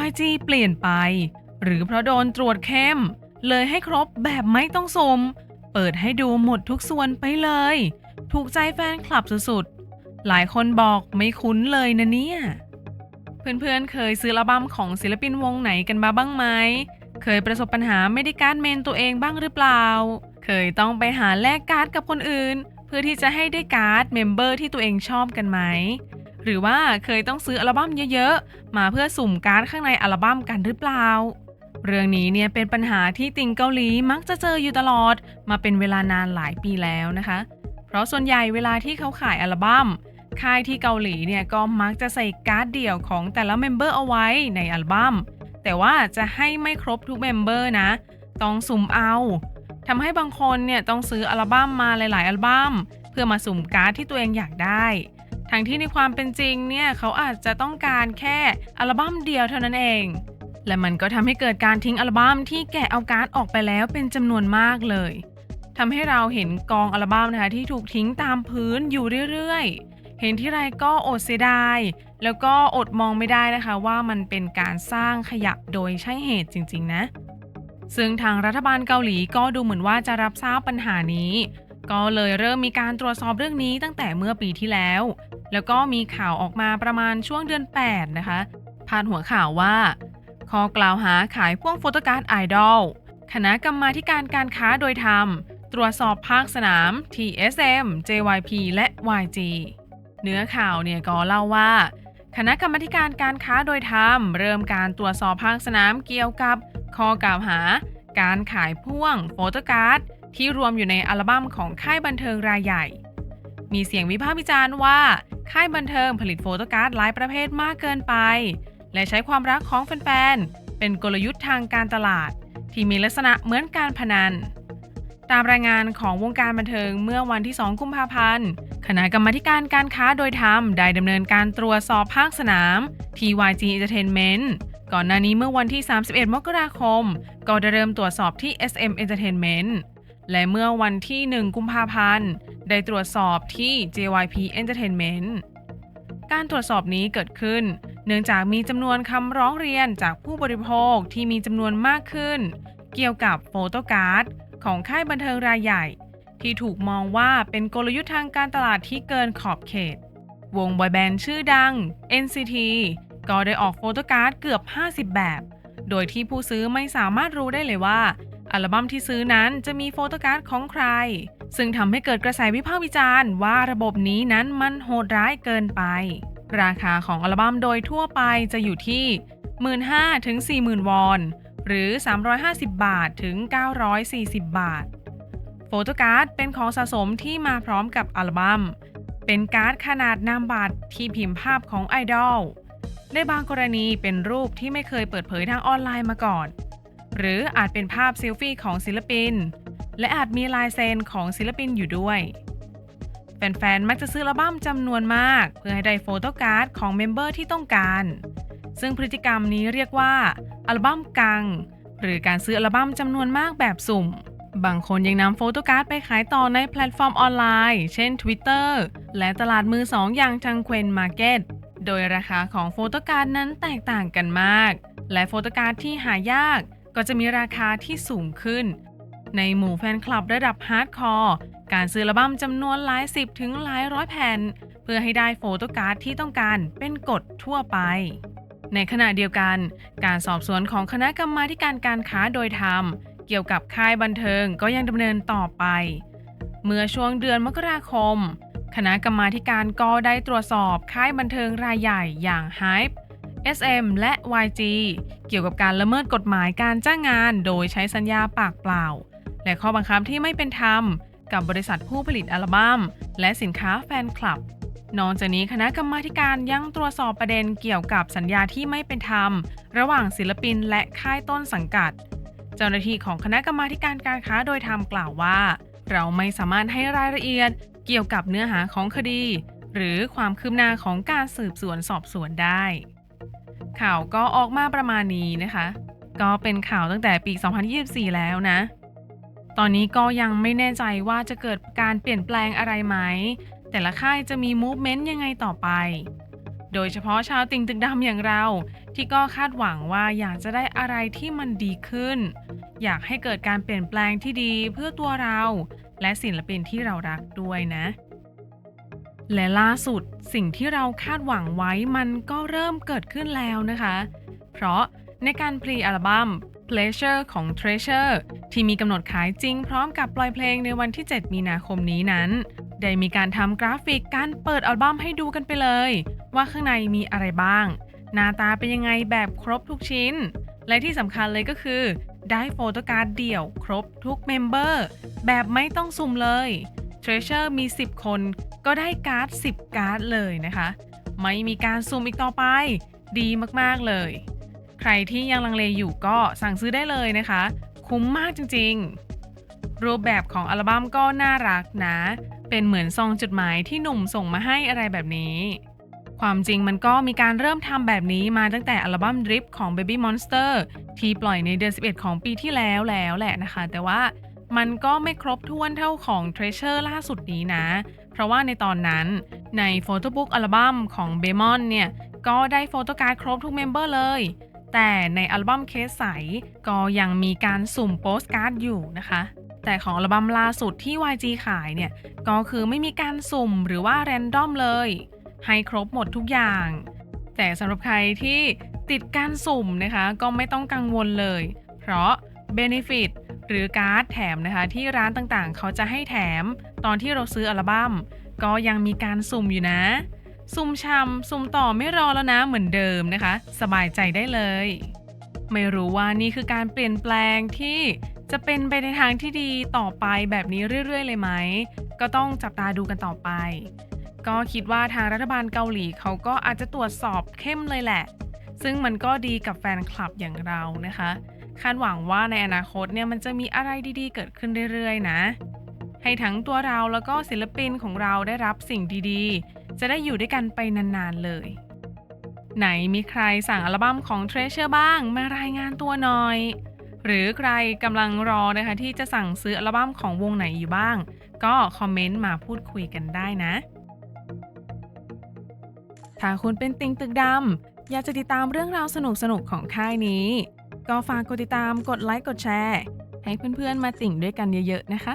YG เปลี่ยนไปหรือเพราะโดนตรวจเข้มเลยให้ครบแบบไม่ต้องสุ่มเปิดให้ดูหมดทุกส่วนไปเลยถูกใจแฟนคลับสุดๆหลายคนบอกไม่คุ้นเลยนะเนี่ยเพื่อนๆเคยซื้ออัลบั้มของศิลปินวงไหนกันมาบ้างไหมเคยประสบปัญหาไม่ได้การ์ดเมนตัวเองบ้างหรือเปล่าเคยต้องไปหาแลกการ์ดกับคนอื่นเพื่อที่จะให้ได้การ์ดเมมเบอร์ที่ตัวเองชอบกันไหมหรือว่าเคยต้องซื้ออัลบั้มเยอะๆมาเพื่อสุ่มการ์ดข้างในอัลบั้มกันหรือเปล่าเรื่องนี้เนี่ยเป็นปัญหาที่ติ่งเกาหลีมักจะเจออยู่ตลอดมาเป็นเวลานานหลายปีแล้วนะคะเพราะส่วนใหญ่เวลาที่เขาขายอัลบั้มค่ายที่เกาหลีเนี่ยก็มักจะใส่การ์ดเดี่ยวของแต่ละเมมเบอร์เอาไว้ในอัลบั้มแต่ว่าจะให้ไม่ครบทุกเมมเบอร์นะต้องสุ่มเอาทำให้บางคนเนี่ยต้องซื้ออัลบั้มมาหลายๆอัลบั้มเพื่อมาสุ่มการ์ดที่ตัวเองอยากได้ทั้งที่ในความเป็นจริงเนี่ยเขาอาจจะต้องการแค่อัลบั้มเดียวเท่านั้นเองและมันก็ทำให้เกิดการทิ้งอัลบั้มที่แกะเอาการ์ดออกไปแล้วเป็นจำนวนมากเลยทำให้เราเห็นกองอัลบั้มนะคะที่ถูกทิ้งตามพื้นอยู่เรื่อยๆเห็นที่ไรก็อดเสียดายแล้วก็อดมองไม่ได้นะคะว่ามันเป็นการสร้างขยะโดยใช่เหตุจริงๆนะซึ่งทางรัฐบาลเกาหลีก็ดูเหมือนว่าจะรับทราบปัญหานี้ก็เลยเริ่มมีการตรวจสอบเรื่องนี้ตั้งแต่เมื่อปีที่แล้วแล้วก็มีข่าวออกมาประมาณช่วงเดือน8นะคะพาดหัวข่าวว่าข้อกล่าวหาขายพ่วงโฟโตการ์ดไอดอลคณะกรรมาธิการการค้าโดยธรรมตรวจสอบภาคสนาม TSM JYP และ YG เนื้อข่าวเนี่ยก็เล่าว่าคณะกรรมาธิการการค้าโดยธรรมเริ่มการตรวจสอบภาคสนามเกี่ยวกับข้อกล่าวหาการขายพ่วงโฟโตการ์ดที่รวมอยู่ในอัลบั้มของค่ายบันเทิงรายใหญ่มีเสียงวิพากษ์วิจารณ์ว่าค่ายบันเทิงผลิตโฟโตการ์ดหลายประเภทมากเกินไปและใช้ความรักของแฟนๆเป็นกลยุทธ์ทางการตลาดที่มีลักษณะเหมือนการพนันตามรายงานของวงการบันเทิงเมื่อวันที่ 2 กุมภาพันธ์คณะกรรมาธิการการค้าโดยธรรมได้ดำเนินการตรวจสอบภาคสนาม TYG Entertainment ก่อนหน้านี้เมื่อวันที่ 31 มกราคมก็ได้เริ่มตรวจสอบที่ SM Entertainment และเมื่อวันที่ 1 กุมภาพันธ์ได้ตรวจสอบที่ JYP Entertainment การตรวจสอบนี้เกิดขึ้นเนื่องจากมีจำนวนคำร้องเรียนจากผู้บริโภคที่มีจำนวนมากขึ้นเกี่ยวกับโฟโตการ์ดของค่ายบันเทิงรายใหญ่ที่ถูกมองว่าเป็นกลยุทธ์ทางการตลาดที่เกินขอบเขตวงบอยแบนด์ชื่อดัง NCT ก็ได้ออกโฟโตการ์ดเกือบ 50 แบบโดยที่ผู้ซื้อไม่สามารถรู้ได้เลยว่าอัลบั้มที่ซื้อนั้นจะมีโฟโตการ์ดของใครซึ่งทำให้เกิดกระแสวิพากษ์วิจารณ์ว่าระบบนี้นั้นมันโหดร้ายเกินไปราคาของอัลบั้มโดยทั่วไปจะอยู่ที่ 15,000 ถึง 40,000 วอนหรือ 350 บาทถึง 940 บาทโฟโตการ์ดเป็นของสะสมที่มาพร้อมกับอัลบั้มเป็นการ์ดขนาดนามบัตรที่พิมพ์ภาพของไอดอลในบางกรณีเป็นรูปที่ไม่เคยเปิดเผยทางออนไลน์มาก่อนหรืออาจเป็นภาพเซลฟี่ของศิลปินและอาจมีลายเซ็นของศิลปินอยู่ด้วยแฟนๆมักจะซื้ออัลบั้มจำนวนมากเพื่อให้ได้โฟโตการ์ดของเมมเบอร์ที่ต้องการซึ่งพฤติกรรมนี้เรียกว่าอัลบั้มกังหรือการซื้ออัลบั้มจำนวนมากแบบสุ่มบางคนยังนำโฟโตการ์ดไปขายต่อในแพลตฟอร์มออนไลน์เช่น Twitter และตลาดมือสองอย่างจังเควนมาร์เก็ตโดยราคาของโฟโตการ์ดนั้นแตกต่างกันมากและโฟโตการ์ดที่หายากก็จะมีราคาที่สูงขึ้นในหมู่แฟนคลับระดับฮาร์ดคอร์การซื้ออัลบั้มจำนวนหลายสิบถึงหลายร้อยแผ่นเพื่อให้ได้โฟโตการ์ดที่ต้องการเป็นกฎทั่วไปในขณะเดียวกันการสอบสวนของคณะกรรมาธิการการค้าโดยธรรมเกี่ยวกับค่ายบันเทิงก็ยังดำเนินต่อไปเมื่อช่วงเดือนมกราคมคณะกรรมาธิการก็ได้ตรวจสอบค่ายบันเทิงรายใหญ่อย่าง HYBE SM และ YG เกี่ยวกับการละเมิดกฎหมายการจ้างงานโดยใช้สัญญาปากเปล่าและข้อบังคับที่ไม่เป็นธรรมกับบริษัทผู้ผลิตอัลบั้มและสินค้าแฟนคลับนอกจากนี้คณะกรรมาธิการยังตรวจสอบประเด็นเกี่ยวกับสัญญาที่ไม่เป็นธรรมระหว่างศิลปินและค่ายต้นสังกัดเจ้าหน้าที่ของคณะกรรมาธิการการค้าโดยธรรมกล่าวว่าเราไม่สามารถให้รายละเอียดเกี่ยวกับเนื้อหาของคดีหรือความคืบหน้าของการสืบสวนสอบสวนได้ข่าวก็ออกมาประมาณนี้นะคะก็เป็นข่าวตั้งแต่ปี 2024 แล้วนะตอนนี้ก็ยังไม่แน่ใจว่าจะเกิดการเปลี่ยนแปลงอะไรไหมแต่ละค่ายจะมีมูฟเมนต์ยังไงต่อไป โดยเฉพาะชาวติ่งตึกดำอย่างเราที่ก็คาดหวังว่าอยากจะได้อะไรที่มันดีขึ้นอยากให้เกิดการเปลี่ยนแปลงที่ดีเพื่อตัวเราและศิลปินที่เรารักด้วยนะและล่าสุดสิ่งที่เราคาดหวังไว้มันก็เริ่มเกิดขึ้นแล้วนะคะเพราะในการพรีอัลบั้ม Pleasure ของ Treasure ที่มีกำหนดขายจริงพร้อมกับปล่อยเพลงในวันที่ 7 มีนาคมนี้นั้นได้มีการทำกราฟิกการเปิดอัลบั้มให้ดูกันไปเลยว่าข้างในมีอะไรบ้างหน้าตาเป็นยังไงแบบครบทุกชิ้นและที่สำคัญเลยก็คือได้โฟโต้การ์ดเดี่ยวครบทุกเมมเบอร์แบบไม่ต้องสุ่มเลย Treasure มี 10 คนก็ได้การ์ด 10 การ์ดเลยนะคะไม่มีการสุ่มอีกต่อไปดีมากๆเลยใครที่ยังลังเลอยู่ก็สั่งซื้อได้เลยนะคะคุ้มมากจริงๆรูปแบบของอัลบั้มก็น่ารักนะเป็นเหมือนซองจดหมายที่หนุ่มส่งมาให้อะไรแบบนี้ความจริงมันก็มีการเริ่มทำแบบนี้มาตั้งแต่อัลบั้ม Drip ของ Baby Monster ที่ปล่อยในเดือน 11 ของปีที่แล้วแหละนะคะแต่ว่ามันก็ไม่ครบถ้วนเท่าของ Treasure ล่าสุดนี้นะเพราะว่าในตอนนั้นในโฟโต้บุ๊กอัลบั้มของ Baemon เนี่ยก็ได้โฟโต้การ์ดครบทุกเมมเบอร์เลยแต่ในอัลบั้มเคสใสก็ยังมีการสุ่มโปสการ์ดอยู่นะคะแต่ของอัลบั้มล่าสุดที่ YG ขายเนี่ยก็คือไม่มีการสุ่มหรือว่าแรนดอมเลยให้ครบหมดทุกอย่างแต่สำหรับใครที่ติดการสุ่มนะคะก็ไม่ต้องกังวลเลยเพราะ Benefit หรือการ์ดแถมนะคะที่ร้านต่างๆเขาจะให้แถมตอนที่เราซื้ออัลบั้มก็ยังมีการสุ่มอยู่นะสุ่มช่ำสุ่มต่อไม่รอแล้วนะเหมือนเดิมนะคะสบายใจได้เลยไม่รู้ว่านี่คือการเปลี่ยนแปลงที่จะเป็นไปในทางที่ดีต่อไปแบบนี้เรื่อยๆเลยไหมก็ต้องจับตาดูกันต่อไปก็คิดว่าทางรัฐบาลเกาหลีเขาก็อาจจะตรวจสอบเข้มเลยแหละซึ่งมันก็ดีกับแฟนคลับอย่างเรานะคะคาดหวังว่าในอนาคตเนี่ยมันจะมีอะไรดีๆเกิดขึ้นเรื่อยๆนะให้ทั้งตัวเราแล้วก็ศิลปินของเราได้รับสิ่งดีๆจะได้อยู่ด้วยกันไปนานๆเลยไหนมีใครสั่งอัลบั้มของ Treasure บ้างมารายงานตัวหน่อยหรือใครกำลังรอนะคะที่จะสั่งซื้ออัลบั้มของวงไหนอยู่บ้างก็คอมเมนต์มาพูดคุยกันได้นะถ้าคุณเป็นติ่งตึกดำอยากจะติดตามเรื่องราวสนุกๆของค่ายนี้ก็ฝากกดติดตามกดไลค์กดแชร์ให้เพื่อนๆมาติ่งด้วยกันเยอะๆนะคะ